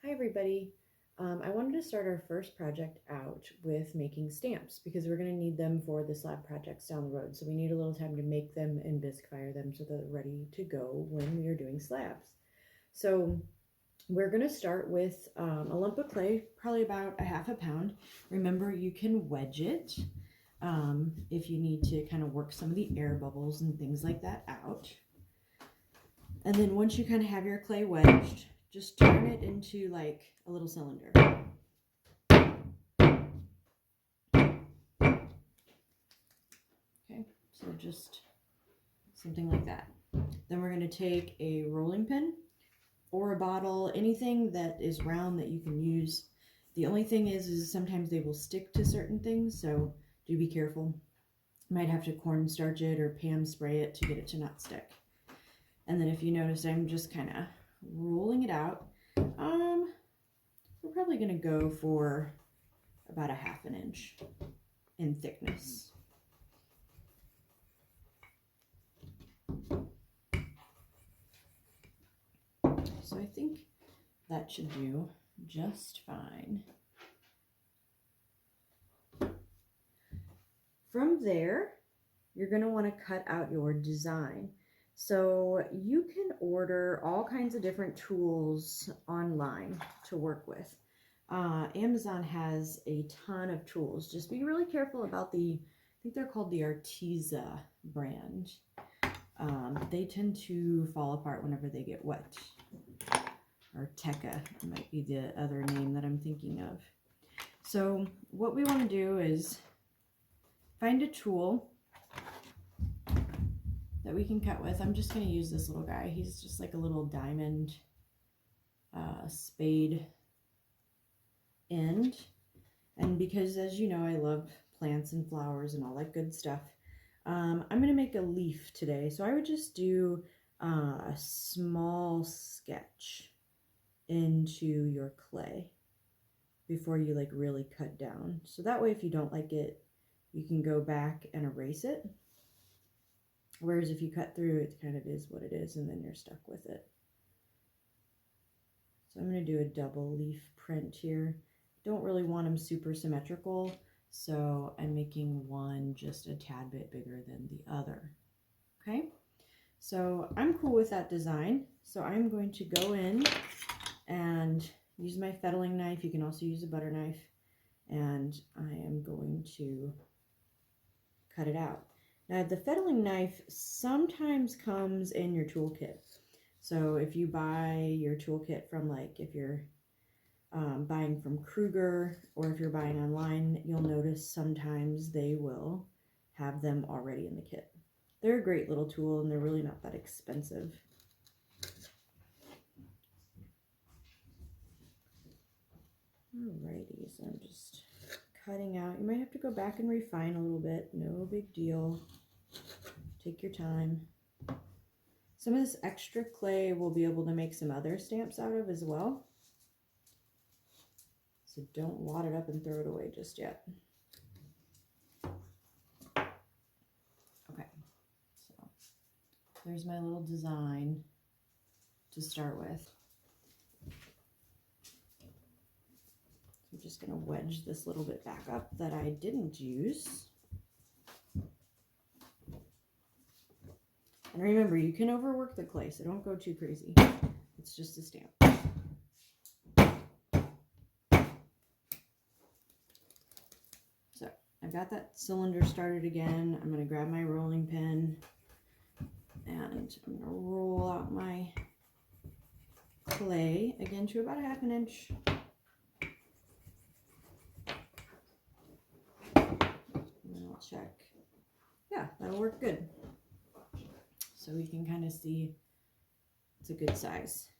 Hi everybody. I wanted to start our first project out with making stamps because we're going to need them for the slab projects down the road. So we need a little time to make them and bisque fire them so they're ready to go when we are doing slabs. So we're going to start with a lump of clay, probably about a half a pound. Remember, you can wedge it if you need to kind of work some of the air bubbles and things like that out. And then once you kind of have your clay wedged, just turn it into like a little cylinder. Okay, so just something like that. Then we're going to take a rolling pin or a bottle, anything that is round that you can use. The only thing is sometimes they will stick to certain things, so do be careful. You might have to cornstarch it or Pam spray it to get it to not stick. And then if you notice, I'm just kind of rolling it out. We're probably going to go for about a half an inch in thickness. So I think that should do just fine. From there, you're going to want to cut out your design. So you can order all kinds of different tools online to work with. Amazon has a ton of tools. Just be really careful about I think they're called the Arteza brand. They tend to fall apart whenever they get wet. Arteca might be the other name that I'm thinking of. So what we want to do is find a tool that we can cut with. I'm just going to use this little guy. He's just like a little diamond spade end. And because, as you know, I love plants and flowers and all that good stuff, I'm going to make a leaf today. So I would just do a small sketch into your clay before you like really cut down. So that way, if you don't like it, you can go back and erase it. Whereas if you cut through, it kind of is what it is, and then you're stuck with it. So I'm going to do a double leaf print here. Don't really want them super symmetrical, so I'm making one just a tad bit bigger than the other. Okay, so I'm cool with that design. So I'm going to go in and use my fettling knife. You can also use a butter knife, and I am going to cut it out. Now, the fettling knife sometimes comes in your toolkit. So if you buy your toolkit from, like, if you're buying from Kruger or if you're buying online, you'll notice sometimes they will have them already in the kit. They're a great little tool and they're really not that expensive. Alrighty, so I'm just cutting out. You might have to go back and refine a little bit. No big deal. Take your time. Some of this extra clay we'll be able to make some other stamps out of as well. So don't wad it up and throw it away just yet. Okay, so there's my little design to start with. I'm just going to wedge this little bit back up that I didn't use. And remember, you can overwork the clay, so don't go too crazy. It's just a stamp. So I've got that cylinder started again. I'm going to grab my rolling pin and I'm going to roll out my clay again to about a half an inch. And then I'll check. Yeah, that'll work good. So we can kind of see it's a good size.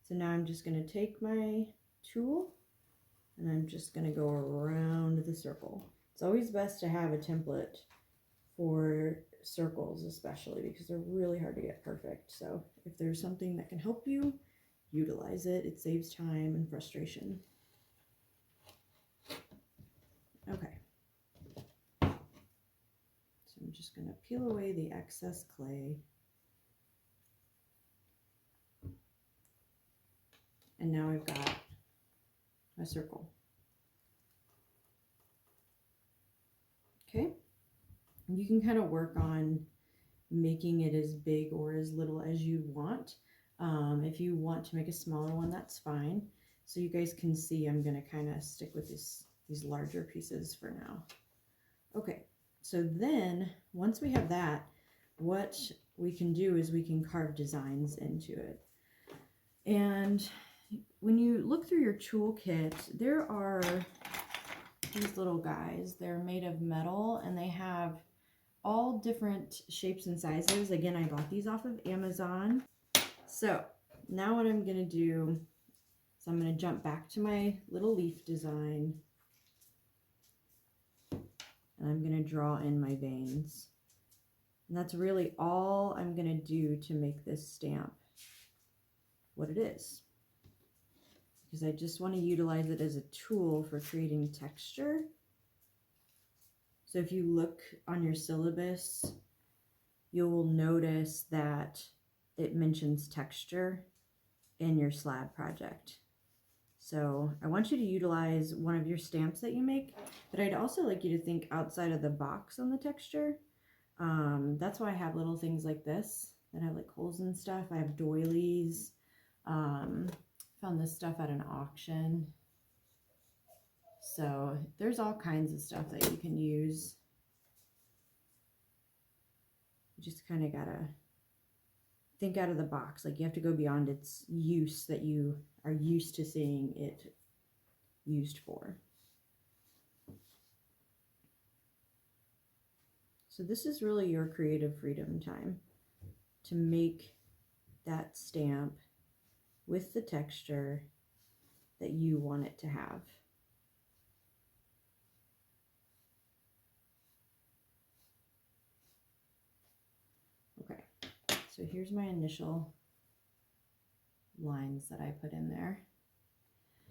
So now I'm just going to take my tool and I'm just going to go around the circle. It's always best to have a template for circles, especially because they're really hard to get perfect. So if there's something that can help you, utilize it. It saves time and frustration. Okay. So I'm just going to peel away the excess clay. And now I've got a circle. Okay, you can kind of work on making it as big or as little as you want. If you want to make a smaller one, that's fine. So you guys can see I'm going to kind of stick with these larger pieces for now. Okay, so then once we have that, what we can do is we can carve designs into it. And when you look through your toolkit, there are these little guys. They're made of metal and they have all different shapes and sizes. Again, I got these off of Amazon. So now what I'm going to do is I'm going to jump back to my little leaf design. And I'm going to draw in my veins. And that's really all I'm going to do to make this stamp what it is. Because I just want to utilize it as a tool for creating texture. So if you look on your syllabus, you'll notice that it mentions texture in your slab project. So I want you to utilize one of your stamps that you make, but I'd also like you to think outside of the box on the texture. That's why I have little things like this that have like holes and stuff. I have doilies. Found this stuff at an auction. So there's all kinds of stuff that you can use. You just kind of gotta think out of the box. Like you have to go beyond its use that you are used to seeing it used for. So this is really your creative freedom time to make that stamp with the texture that you want it to have. Okay, so here's my initial lines that I put in there.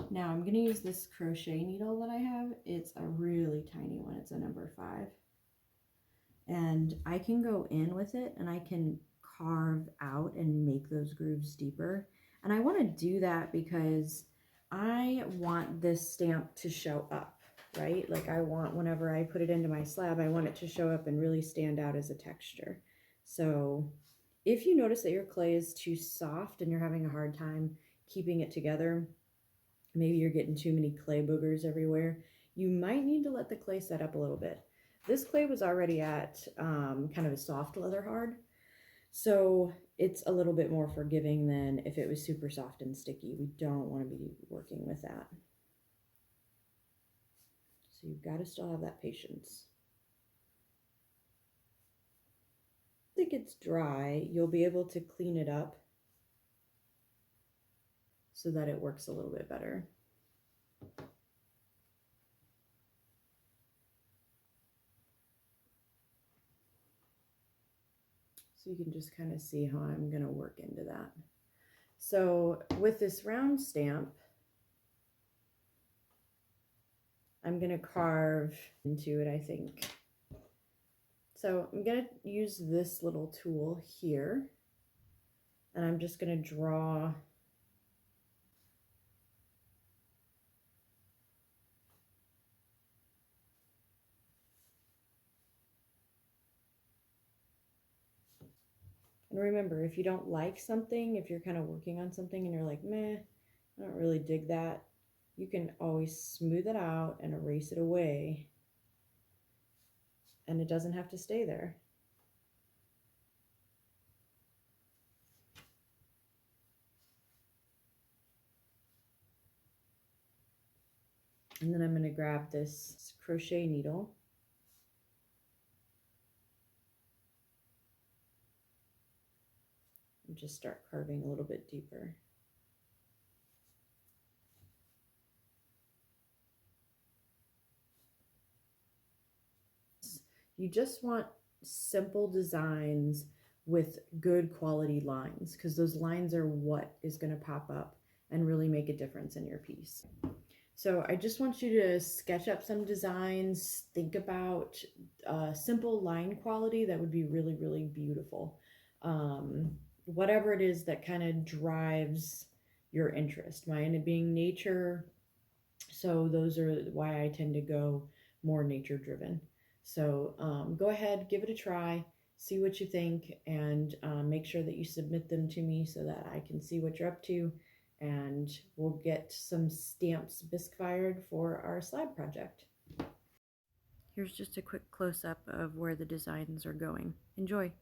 Now I'm going to use this crochet needle that I have. It's a really tiny one. It's a number 5. And I can go in with it and I can carve out and make those grooves deeper. And I want to do that because I want this stamp to show up, right? Like I want, whenever I put it into my slab, I want it to show up and really stand out as a texture. So if you notice that your clay is too soft and you're having a hard time keeping it together, maybe you're getting too many clay boogers everywhere, you might need to let the clay set up a little bit. This clay was already at kind of a soft leather hard, so it's a little bit more forgiving than if it was super soft and sticky. We don't want to be working with that. So you've got to still have that patience. Once it gets dry, you'll be able to clean it up so that it works a little bit better. So you can just kind of see how I'm going to work into that. So with this round stamp, I'm going to carve into it, I think. So I'm going to use this little tool here, and I'm just going to draw and remember, if you don't like something, if you're kind of working on something and you're like, meh, I don't really dig that, you can always smooth it out and erase it away, and it doesn't have to stay there. And then I'm going to grab this crochet needle and just start carving a little bit deeper. You just want simple designs with good quality lines, because those lines are what is going to pop up and really make a difference in your piece. So I just want you to sketch up some designs, think about simple line quality that would be really, really beautiful. Whatever it is that kind of drives your interest. Mine being nature, so those are why I tend to go more nature driven. So go ahead, give it a try, see what you think, and make sure that you submit them to me so that I can see what you're up to, and we'll get some stamps bisque fired for our slab project. Here's just a quick close-up of where the designs are going. Enjoy!